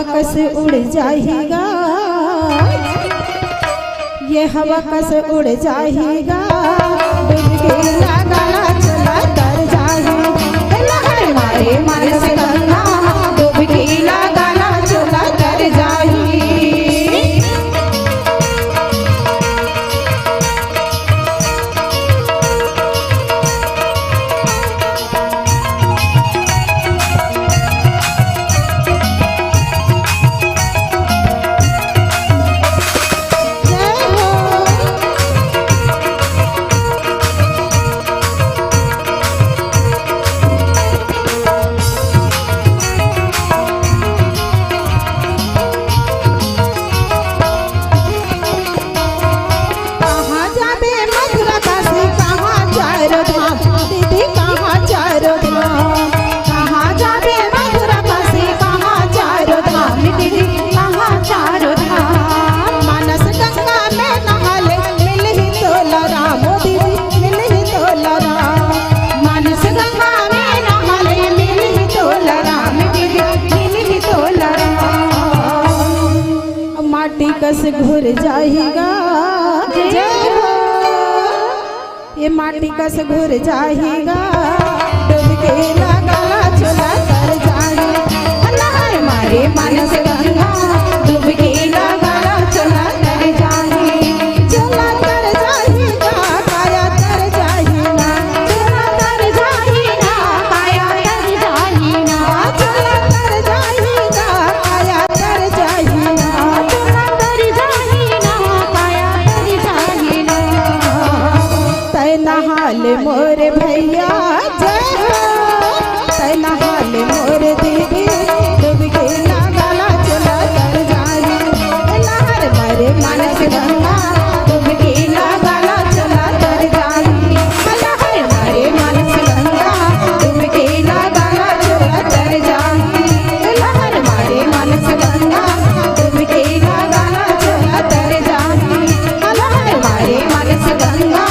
कस उड़ जाएगा, ये हवा कस उड़ जाएगा, डुबकी लगाना चला तर जाएगा, लहर मारे मन से गंगा, डुबकी लगाना चला तर जाएगी। कस घुर जाएगा, ये माटी कस घुर जाएगा, डुबकी लगाना चला तर जाएगा, लहर मारे मन से गंगा, डुबकी लगाना चला तर जाएगी, चला तर जाएगा, काया तर जाएगा, चला तर जाएगा, काया तर जाएगा, चला तर जाएगा, काया तर जाएगा, नहाल मोर भैया जय हो, तै नहाल मोर दीदी, डुबकी लगाना चला तर जाएगी, लहर मारे मन से गंगा, डुबकी लगाना चला तर जाएगी, लहर मारे मन से गंगा, डुबकी लगाना चला तर जाएगी, लहर मारे मन से गंगा, डुबकी लगाना चला तर जाएगी, लहर मारे मन से गंगा,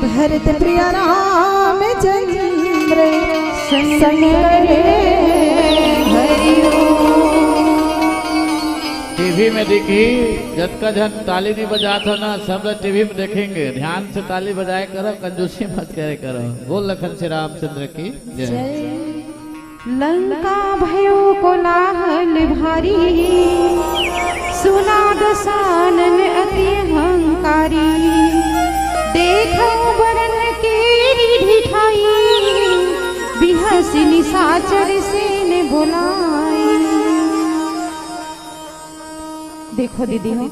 भरत प्रिय राम चंद्र संग टीवी में देखी जब का जन ताली नहीं बजात हो ना, सब टीवी में देखेंगे, ध्यान से ताली बजाए करो, कंजूसी मत करे करो। बोल लखन श्री रामचंद्र की जय। लंका भयो कोलाहल भारी, सुना दसानन अति अहंकारी, देखो बरन केरी ढिठाई, बिहसी निशाचर से ने बुलाई। देखो दीदी हो,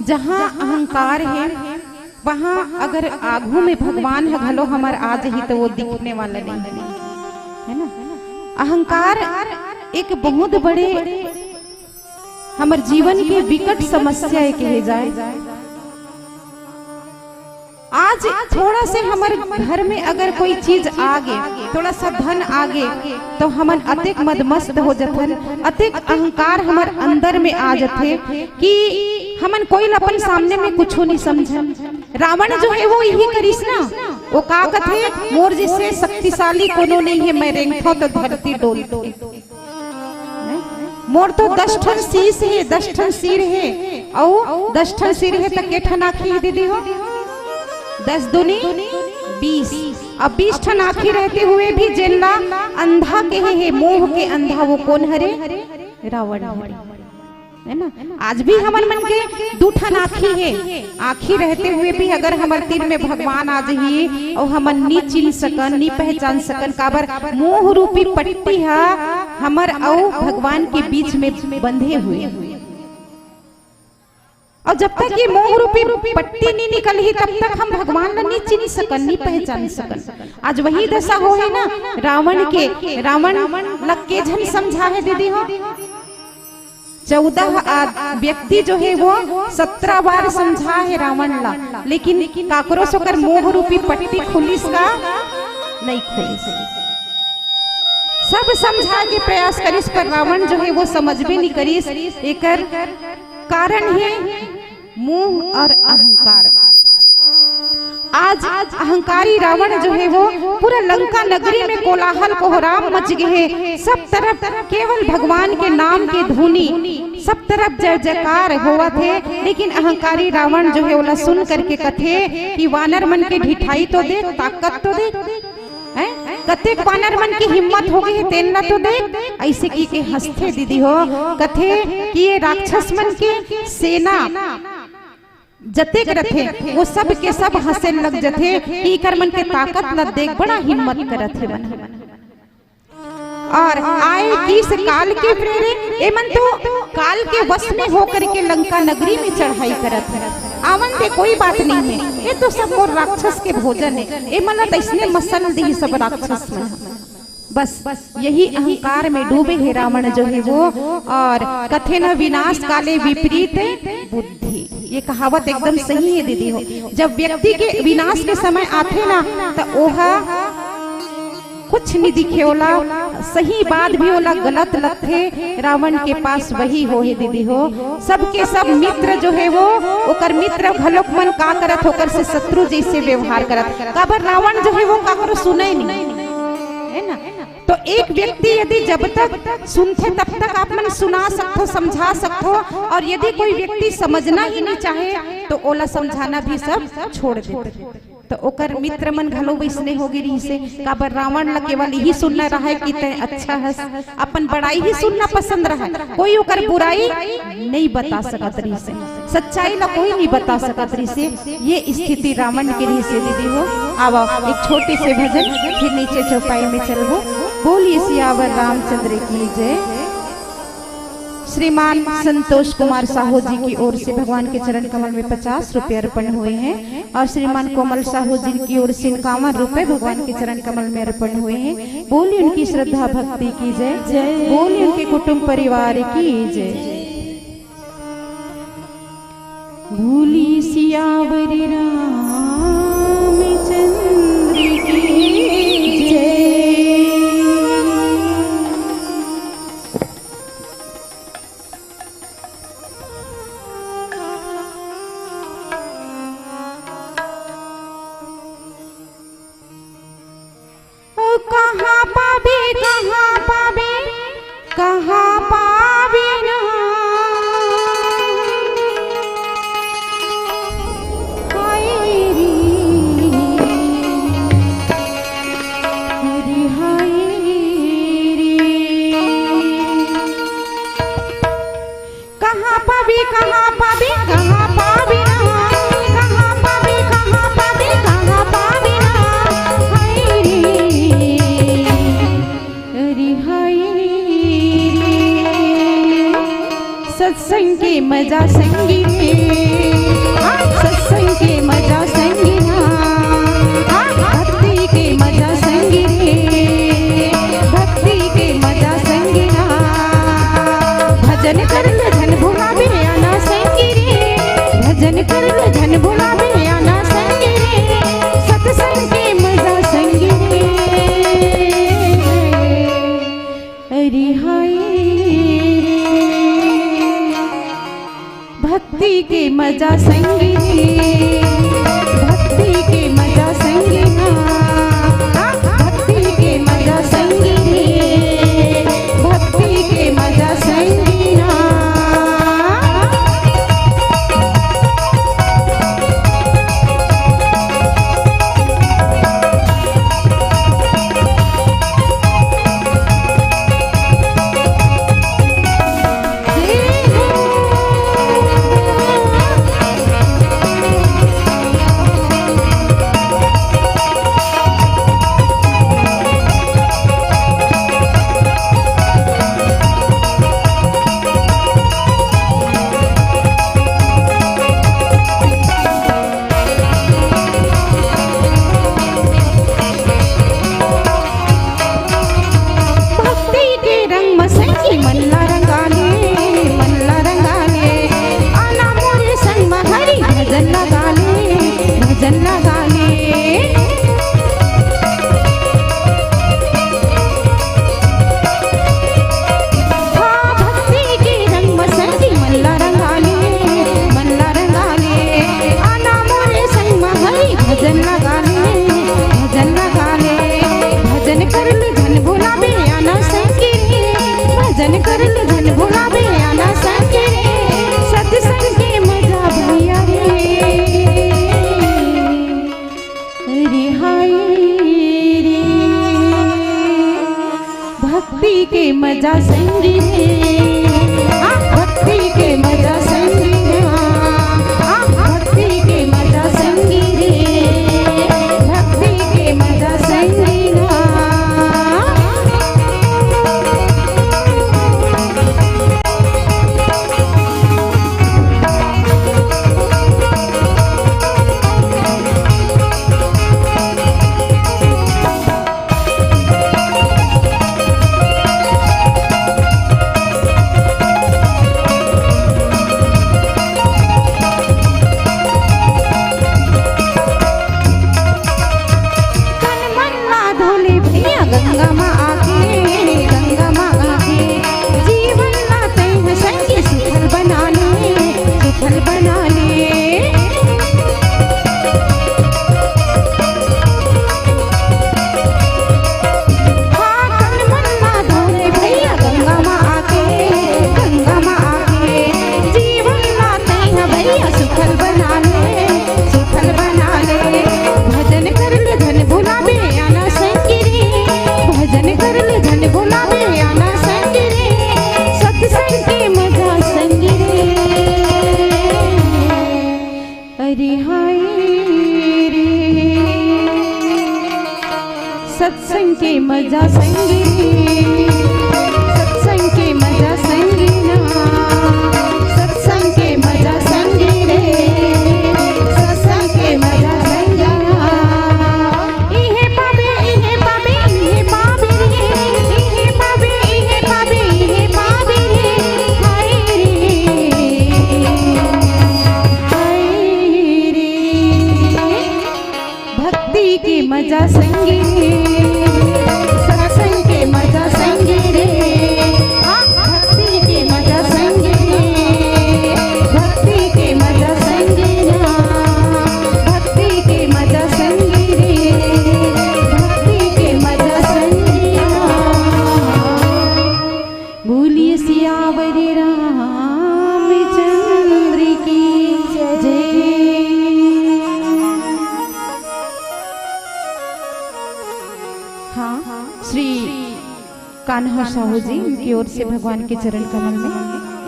जहाँ अहंकार है वहाँ अगर आगू में भगवान है घलो हमार आज ही तो वो दिखने वाला नहीं है ना। अहंकार एक बहुत बड़े हमारे जीवन के विकट समस्या कहे जाए। आज थोड़ा से हमारे घर में अगर कोई चीज आगे, थोड़ा सा धन आगे, तो हमन अतिक मदमस्त हो जाते, अतिक अहंकार हमारे अंदर में आ जाते कि हमन कोई अपन सामने में कुछ नहीं समझे। रावण जो है वो यही करीस ना, वो का कथे मोर जिससे शक्तिशाली कोनो नहीं है, मैं रेंगथो तो धरती डोलती, मोर तो 10 ठन शीश है, 10 ठन सिर है, और 10 ठन सिर है तो के ठन आँखी दीदी हो, 10 दूनी 20, अब 20 ठन आँखी रहते हुए भी जेला अंधा के है, मोह के अंधा, वो कौन हरे? रावण है ना। आज भी हमारे मन के 2 ठन आँखी है, आँखी रहते हुए भी अगर हमारे तीर में भगवान आज ही और हमन नी चिन सकन, नी पहचान सकन, काबर मोह रूपी पट्टी है हमर और भगवान के बीच में बंधे हुए। और जब तक ये मोह रूपी पट्टी नहीं निकली तब तक हम भगवान नहीं चिन सकन, नहीं पहचान सकन। आज वही दशा हो है ना रावण के, रावण लग के झन समझा है दीदी हो, 14 व्यक्ति जो है वो 17 बार समझा है रावण ला, लेकिन काकरो सोकर मोह रूपी पट्टी खुलिस का नहीं खुलिस। सब समझा के प्रयास करिस पर रावण जो है वो समझ भी नहीं करिस। एकर कारण है मोह और अहंकार। आज अहंकारी रावण जो है वो पूरा लंका नगरी में कोलाहल कोहराम मच गए है। सब तरफ केवल भगवान के नाम की धुनी, सब तरफ जय जयकार हुआ थे। लेकिन अहंकारी रावण जो है ओला सुन करके कथे कि वानर मन के ढिठाई तो देख, ताकत तो देख, कते वानर मन की हिम्मत हो गई है, तेलना तो देख। ऐसे की के हंसते दीदी हो, कथे कि ये राक्षस मन के सेना जते रथे वो सब के सब हंसे लग जथे कि कर मन के ताकत न देख, बड़ा हिम्मत करत है मन। और आए किस काल के प्रेरे, ए मन तो काल के वश में होकर के लंका नगरी में चढ़ाई करत है। आवन ते कोई बात नहीं है, ये तो सब मोर राक्षस के भोजन है। ए मन तैसने मसल दी सब राक्षस में, बस यही अहंकार में डूबे है रावण जो है वो। और कथे न विनाश काले विपरीत बुद्धि, ये कहावत एकदम सही है दीदी हो। जब व्यक्ति के विनाश के समय आते ना तो ओहा कुछ नहीं दिखे ओला, सही बात भी ओला गलत लगते। रावण के पास वही हो है दीदी हो। सबके सब मित्र जो है वो ओकर मित्र घलोक मन का करत होकर से शत्रु जैसे व्यवहार करत। काबर रावण जो है वो काकरो सुने नहीं है ना। तो एक व्यक्ति यदि जब तक सुनते तब तक आप मन सुना सकते, समझा सकते, और यदि कोई व्यक्ति समझना ही नहीं चाहे तो ओला समझाना भी सब छोड़ दे। तो ओकर मित्र मन घलो वैसने होगी रही से। काबर रावण ला केवल यही सुनना रहा है कि ते अच्छा है, अपन बड़ाई ही सुनना पसंद रहा, कोई ओकर बुराई नहीं बता सकत रही से, सच्चाई ला कोई नहीं बता सकत रही से। ये स्थिति रावण के रही से दीदी हो। आवा एक छोटे से भजन, फिर नीचे चौपाई में चलबो। बोलिए सियावर रामचंद्र की जय। श्रीमान संतोष कुमार साहू जी की ओर से भगवान के चरण कमल में 50 रुपए अर्पण हुए हैं, और श्रीमान कोमल साहू जी की ओर से 51 रुपए भगवान के चरण कमल में अर्पण हुए हैं। बोलिए उनकी श्रद्धा भक्ति की जय, बोलिए उनके कुटुंब परिवार की जय। बोली सियावर रामचंद्र की जय। कहाँ पावे ना सत्संग के मजा संगी में, सत्संग के मजा संगी ना, भक्ति के मजा संगी रे, भक्ति के मजा संगी ना। भजन कर लो धन भुलावे आना संगी रे, भजन कर लो धन भुलावे आना संगी रे, सत्संग के मजा संगी रे। अरे हाय भक्ति के मजा संगी रे, भक्ति के मजा संगी ना, भक्ति के मजा संगी रे, भक्ति के मजा संगी ना। के मजा संगी सत्संग के मजा संगी ना सत्संग के मजा संगी रे सत्संग के मजा संगी इहे पावे इहे पावे इहे पावे रे इहे पावे इहे पावे इहे पावे रे हाय रे भक्ति के मजा संगी सत्संग के मजा संगी रे भक्ति के मजा संगी रे भक्ति के मजा संगी ना भक्ति के मजा संगी रे भक्ति के मजा संगी ना बोलिए सियावर रामचंद्र की जय। हाँ, श्री कान्हा साहू जी की ओर से भगवान के चरण कमल में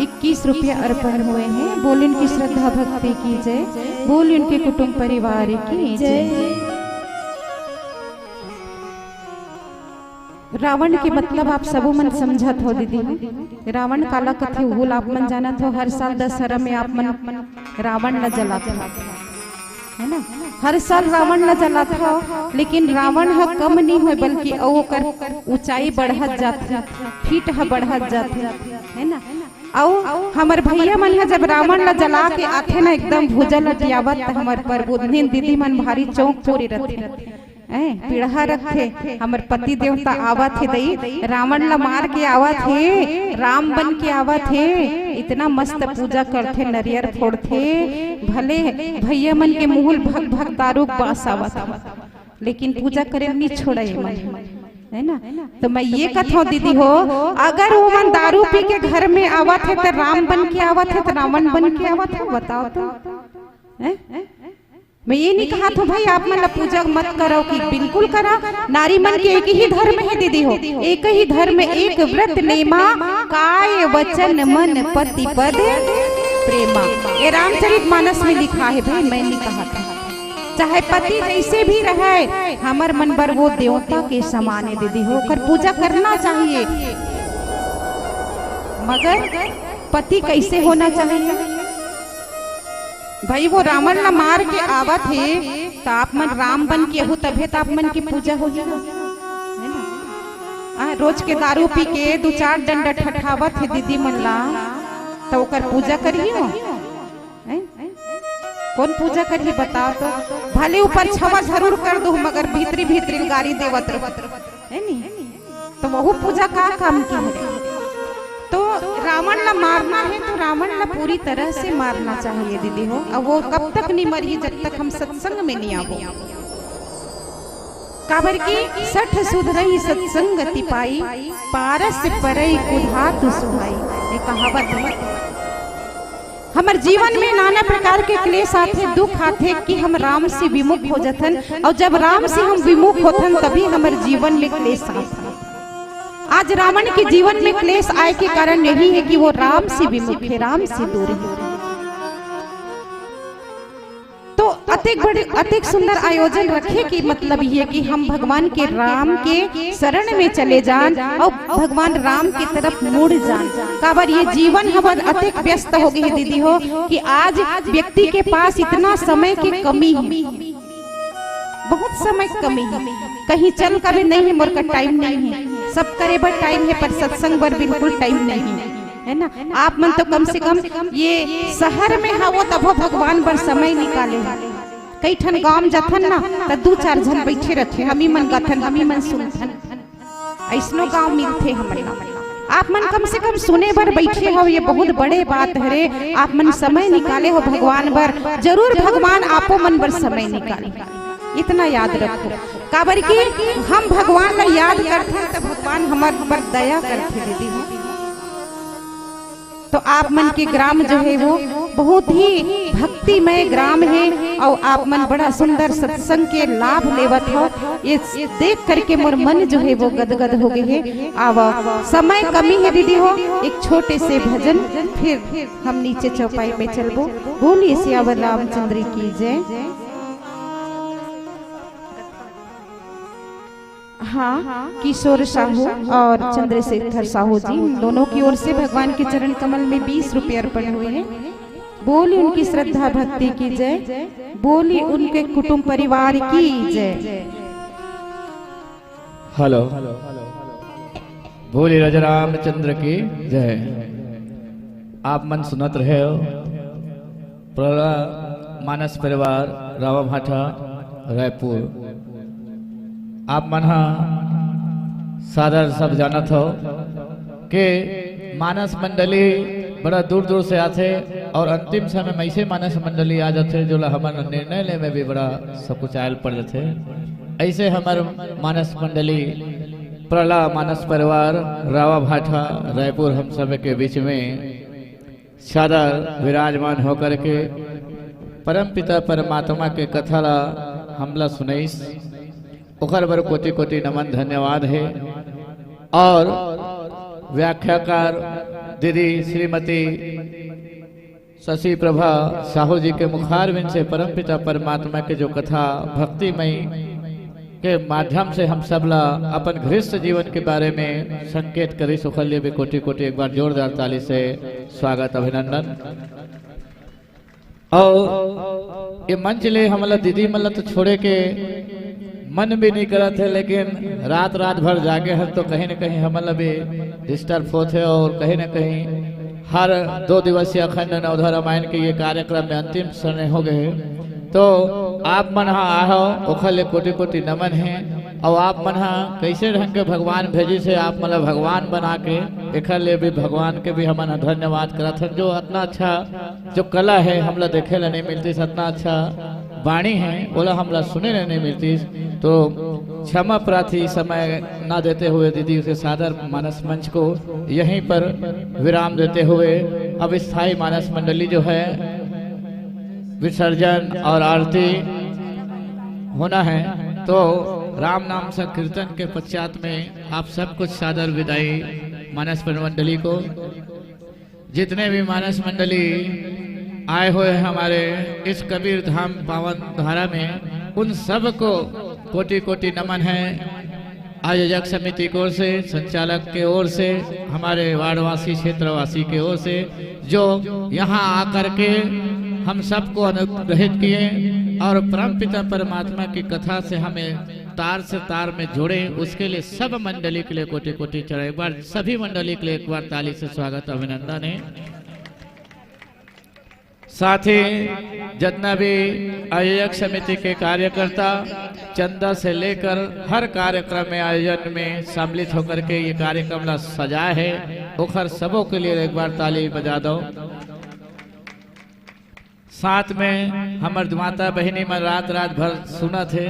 21 रुपया अर्पण हुए हैं। बोल उनकी श्रद्धा भक्ति की जय, बोल उनके कुटुंब परिवार की जय। रावण के मतलब आप सबो मन समझत हो दीदी। रावण काला कथे हुल आप मन जानत हो। हर साल दशहरा में आप मन रावण न जलात हो, है ना। हर साल रावण न जलात हो, लेकिन रावण ह कम नहीं हो बल्कि ओकर ऊंचाई बढ़त जाती, फीट ह बढ़त जाती, है ना। औ हमर भैया मन है जब रावण ला जला के आथे ना एकदम भुजल लटियावत हमर प्रबोधनी दीदी मन भारी चौक पूरी रथे पीढ़ा रखे। हमर पति देवता आवत है दई रावण ला मार के आवत है, राम बन के आवत है। इतना मस्त पूजा करथे, नरियर फोड़थे। भले भैया मन के मुहुल भग भग दारू बास आवत, लेकिन पूजा करे नहीं छोड़े मन, है ना। तो मैं ये कहता हूँ दीदी हो, अगर वो मन दारू पी के घर में आवत है तो राम बन के आवत है तो रावण बन के आवत है, बताओ तो। मैं ये नहीं कहा था भाई आप मन पूजा मत करो, कि बिल्कुल करा। नारी मन के एक ही धर्म है दीदी हो, एक ही धर्म, एक व्रत नेमा, काय वचन मन पति पद प्रेमा। ये रामचरितमानस में लिखा है भाई, मैं नहीं कहा था। चाहे पति जैसे भी रहे, हमर मन पर वो देवता के समान है दीदी हो, कर पूजा करना चाहिए। मगर पति कैसे होना चाहिए भाई। वो रावण ला मार के आवत है तो आप मन राम बन के हो, तभी तो आप मन की पूजा हो जाए, है ना। रोज के दारू पी के 2-4 डंडा ठठावत है दीदी मन ला, तो ओकर पूजा करियो। कौन पूजा करिए बताओ तो। भले ऊपर छवा जरूर कर दो, मगर भीतरी भीतरी गाड़ी देवत है नी, तो वो पूजा का काम की है। तो रावण ला मारना है तो रावण ला पूरी तरह से मारना चाहिए दीदी हो। अब वो कब तक नहीं मरी, जब तक हम सत्संग में नहीं आवो। काबर की 60 सुधरई सत्संगति पाई, पारस परई कुधात सुहाई। ये कहावत है। हमारे जीवन में नाना प्रकार के क्लेश आते, दुख आते कि हम राम से विमुख हो जाथन, और जब राम से हम विमुख होथन तभी हमारे जीवन में क्लेश आते। आज रावण के जीवन में क्लेश आए के कारण यही है कि वो राम से विमुख है, राम से दूर है। तो अतिक सुंदर आयोजन रखे कि मतलब ये कि हम भगवान के राम के शरण में चले जान और भगवान राम की तरफ मुड़ जान। काबर ये जीवन हमारे अतिक व्यस्त हो गई दीदी हो, कि आज व्यक्ति के पास इतना समय की कमी है, बहुत समय कमी है। कहीं चल कर नहीं है, मोर का टाइम नहीं है। सब करे बर टाइम है, पर सत्संग बर बिल्कुल टाइम नहीं है ना। आप मन तो कम से कम ये शहर में हो तब भगवान बर समय निकाले। कई ठन गांव जथन ना तो 2-4 जन बैठे रखे, हमी मन गथन हमी मन सुनथन, ऐसनो गांव मिलते हमारे। आप मन कम से कम सुने बर बैठे हो, ये बहुत बड़े बात है रे। आप मन समय निकाले हो भगवान बर, जरूर भगवान आपो मन बर समय निकाले, इतना याद रखो। काबर की हम भगवान ला याद करते तो भगवान हमारे पर दया करते दीदी हो। तो आप मन के ग्राम जो है वो बहुत ही भक्तिमय ग्राम है, और आप मन बड़ा सुंदर सत्संग के लाभ लेवत हो। ये देख करके मोर मन जो है वो गदगद हो गई है। आवा समय कमी है दीदी हो, एक छोटे से भजन, फिर हम नीचे चौपाई में चलबो। बोलिए सियावर रामचंद्र की जय। हाँ, किशोर साहू और चंद्रशेखर साहू जी, उन दोनों की ओर से भगवान के चरण कमल में 20 रुपये अर्पण हुए हैं। बोली उनकी श्रद्धा भक्ति की जय, बोली उनके कुटुंब परिवार की जय। हेलो, बोली राजा रामचंद्र की जय। आप मन सुनत रहे हो। मानस परिवार रावा भाटा रायपुर, आप मन सादर सब जानत हो कि मानस मंडली बड़ा दूर दूर से आते और अंतिम समय में ऐसे मानस मंडली आ जाते जो हमारे निर्णय ले में भी बड़ा सब कुछ आयल पड़ जाते। ऐसे हमारे मानस मंडली प्रला मानस परिवार रावा भाटा रायपुर हम सब के बीच में सादर विराजमान होकर के परम पिता परमात्मा के कथा ला हमला सुनईस, ओकर बर कोटि कोटि नमन धन्यवाद है। और व्याख्याकार दीदी श्रीमती शशि प्रभा साहू जी के मुखारविंद से परम पिता परमात्मा के जो कथा भक्तिमय के माध्यम से हम सब ला अपन गृहस्थ जीवन के बारे में संकेत करी, सुखल लिए भी कोटि कोटि एक बार जोरदार ताली से स्वागत अभिनंदन। और ये मंच ले हमला दीदी मल्ला तो छोड़े के मन भी नहीं करत है, लेकिन रात रात भर जागे हैं तो कहीं न कहीं हमला भी डिस्टर्ब होते है। और कहीं न कहीं हर 2 दिवसीय अखंड नवधा रामायण के ये कार्यक्रम में अंतिम समय हो गए, तो आप मन आहो ओखल कोटि कोटि नमन है। और आप मन कैसे ढंग के भगवान भेजी से आप मतलब भगवान बना के एखर ले भी भगवान के भी हमन धन्यवाद करत हन। जो इतना अच्छा जो कला है हमला देखे ला नहीं मिलती, इतना अच्छा वाणी है बोला हमला सुने ला नहीं मिलती, तो क्षमा प्रार्थी समय ना देते हुए दीदी उसे सादर मानस मंच को यहीं पर विराम देते हुए अब स्थायी मानस मंडली जो है विसर्जन और आरती होना है। तो राम नाम संकीर्तन के पश्चात में आप सब कुछ सादर विदाई मानस मंडली को। जितने भी मानस मंडली आए हुए हमारे इस कबीर धाम पावन धारा में, उन सब को कोटि कोटि नमन है। आयोजक समिति की ओर से, संचालक के ओर से, हमारे वार्डवासी क्षेत्रवासी के ओर से, जो यहाँ आकर के हम सबको अनुग्रहित किए और परमपिता परमात्मा की कथा से हमें तार से तार में जोड़े, उसके लिए सब मंडली के लिए कोटि कोटि चढ़े। एक बार सभी मंडली के लिए एक बार ताली से स्वागत अभिनंदन है। साथ ही जितना भी आयोजक समिति के कार्यकर्ता चंदा से लेकर हर कार्यक्रम में आयोजन में सम्मिलित होकर के ये कार्यक्रम ला सजाए है, ओखर सबों के लिए एक बार ताली बजा दो। साथ में हमार माता बहनी मन रात रात भर सुना थे,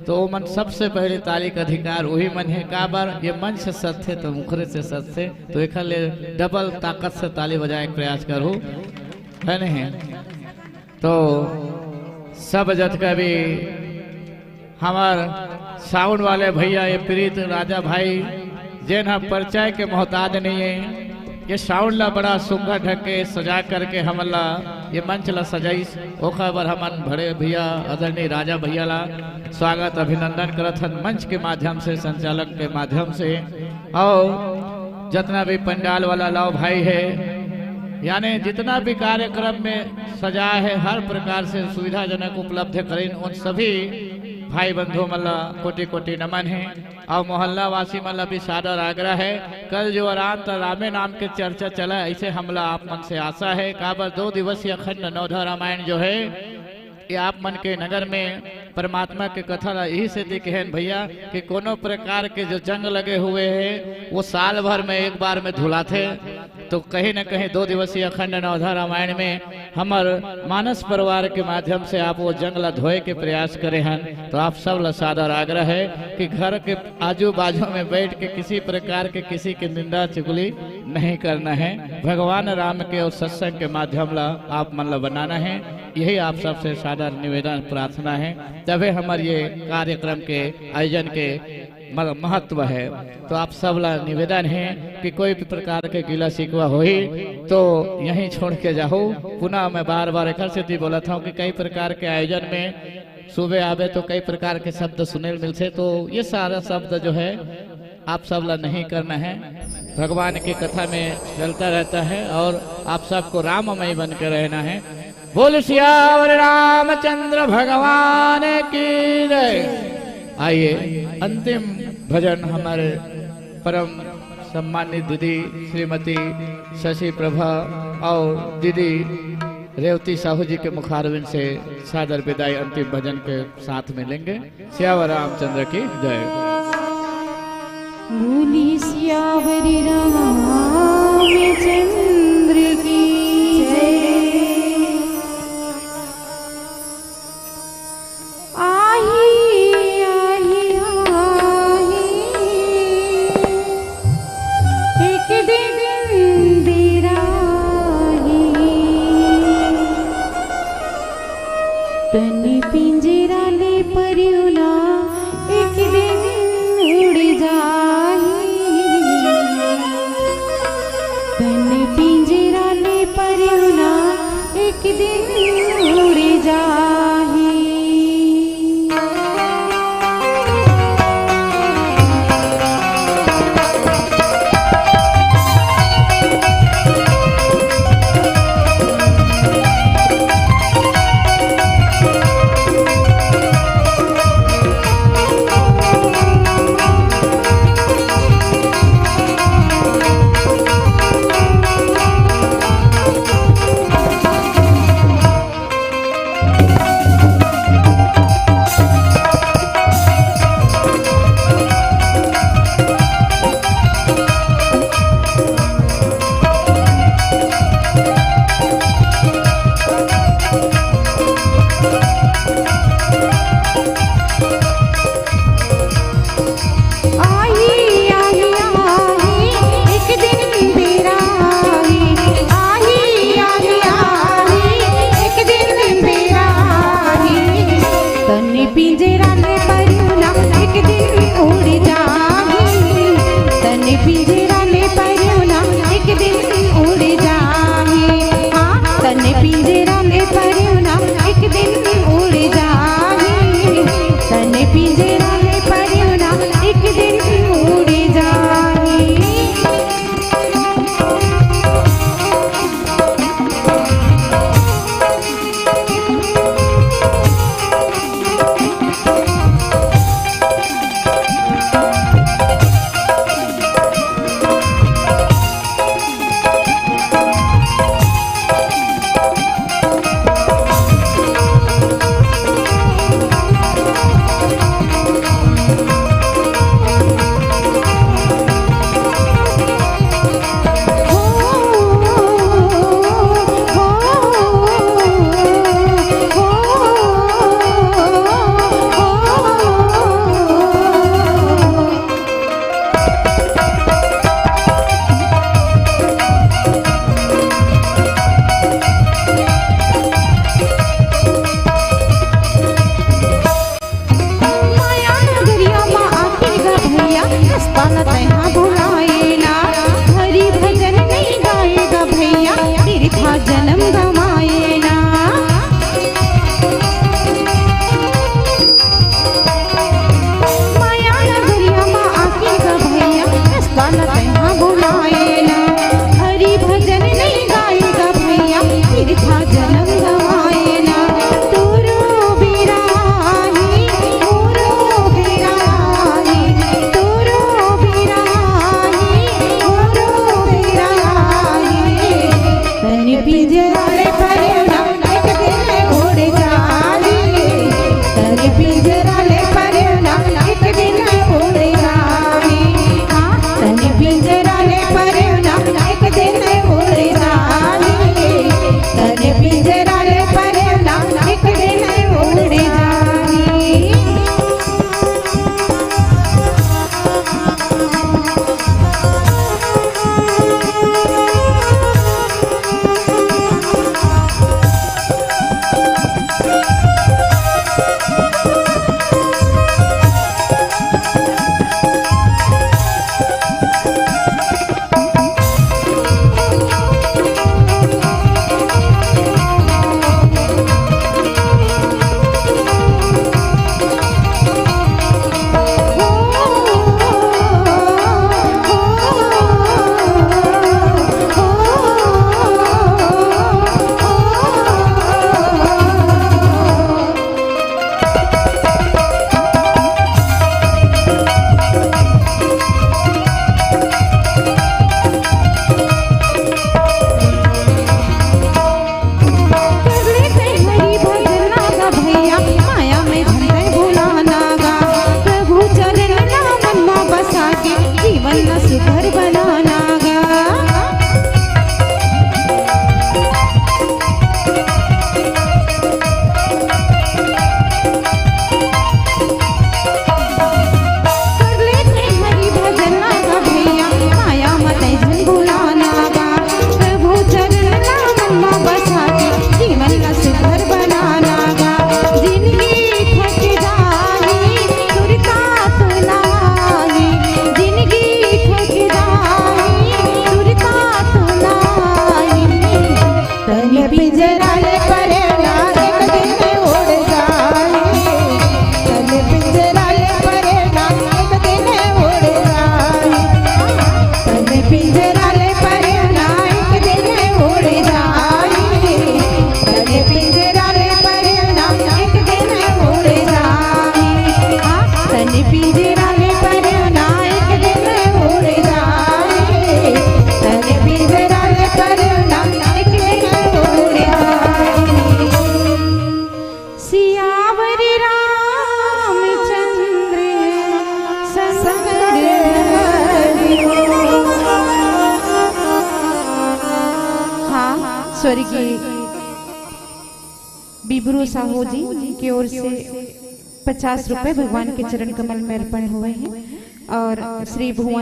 तो वो मन सबसे पहले ताली का अधिकार वही मन है। का बार ये मन से सत थे तो मुखरे से सत थे, तो एक डबल ताकत से ताली बजाए प्रयास करूँ है नहीं। तो सब जत का भी हमार साउंड वाले भैया ये प्रीत राजा भाई जिन परिचय के मोहताज नहीं है, ये साउंड ला बड़ा सुंदर ढंग के सजा करके हमला ये मंच ला सजाइस, ओखा बर हमन बड़े भैया आदरणीय राजा भैया ला स्वागत अभिनंदन करत हन मंच के माध्यम से, संचालक के माध्यम से। और जितना भी पंडाल वाला लाओ भाई है, यानी जितना भी कार्यक्रम में सजा है हर प्रकार से सुविधाजनक उपलब्ध करें, उन सभी भाई बंधु मल्ला कोटि कोटि नमन है। और मोहल्ला वासी मल्ला भी सादर आग्रह है, कल जो रात रामे नाम के चर्चा चला, ऐसे हमला आप मन से आशा है। काबर 2 दिवसीय अखंड नवधा रामायण जो है ये आप मन के नगर में परमात्मा के कथा यही से दिखे हैं भैया कि कोनो प्रकार के जो जंग लगे हुए हैं वो साल भर में एक बार में धुलाते, तो कहीं न कहीं 2 दिवसीय अखंड नवधा रामायण में हमार मानस परिवार के माध्यम से आप वो जंग ला धोए के प्रयास करे हैं। तो आप सब ला सादर आग्रह है कि घर के आजू बाजू में बैठ के किसी प्रकार के किसी की निंदा चुगली नहीं करना है, भगवान राम के और सत्संग के माध्यम ला आप मन ला बनाना है। यही आप सबसे सादर निवेदन प्रार्थना है, तभी हमारे ये कार्यक्रम के आयोजन के महत्व है। तो आप सब ला निवेदन है कि कोई भी प्रकार के गिला शिकवा हो ही तो यहीं छोड़ के जाओ। पुनः मैं बार बार एक से बोला था कि कई प्रकार के आयोजन में सुबह आवे तो कई प्रकार के शब्द सुने मिलते, तो ये सारा शब्द जो है आप सब ला नहीं करना है। भगवान की कथा में चलता रहता है और आप सबको राममय बन के रहना है। बोल सियावर रामचंद्र भगवान की जय। आइए अंतिम भजन हमारे परम सम्मानित दीदी श्रीमती शशि प्रभा और दीदी रेवती साहू जी के मुखारविंद से सादर विदाई अंतिम भजन के साथ में लेंगे। सियावर रामचंद्र की जय। बोली सियावरी रामचंद्र की जय। आही आही आही एक दिन बिराही तन पिंजरा ले परियुना एक दिन उड़ जाही। तन पिंजरा ले परियुना एक दिन उड़ जाही। पिंजरा ले परे ना एक दिन उड़ जाए, तन पिंजरा ले परे ना एक दिन उड़ जाए, तन पिंजरा ले परे ना एक दिन उड़ जाए, तन पिंजरा ले परे ना एक दिन उड़ जाए, तन पिंजरा ले परे ना एक दिन उड़ जाए, तन पिंजरा ले परे ना एक दिन उड़ जाए। सियावर रामचंद्र संग हाँ, स्वर्गीय बिबरू साहू जी की ओर से 50 रुपए भगवान के चरण कमल में अर्पण हुए हैं और श्री भुवन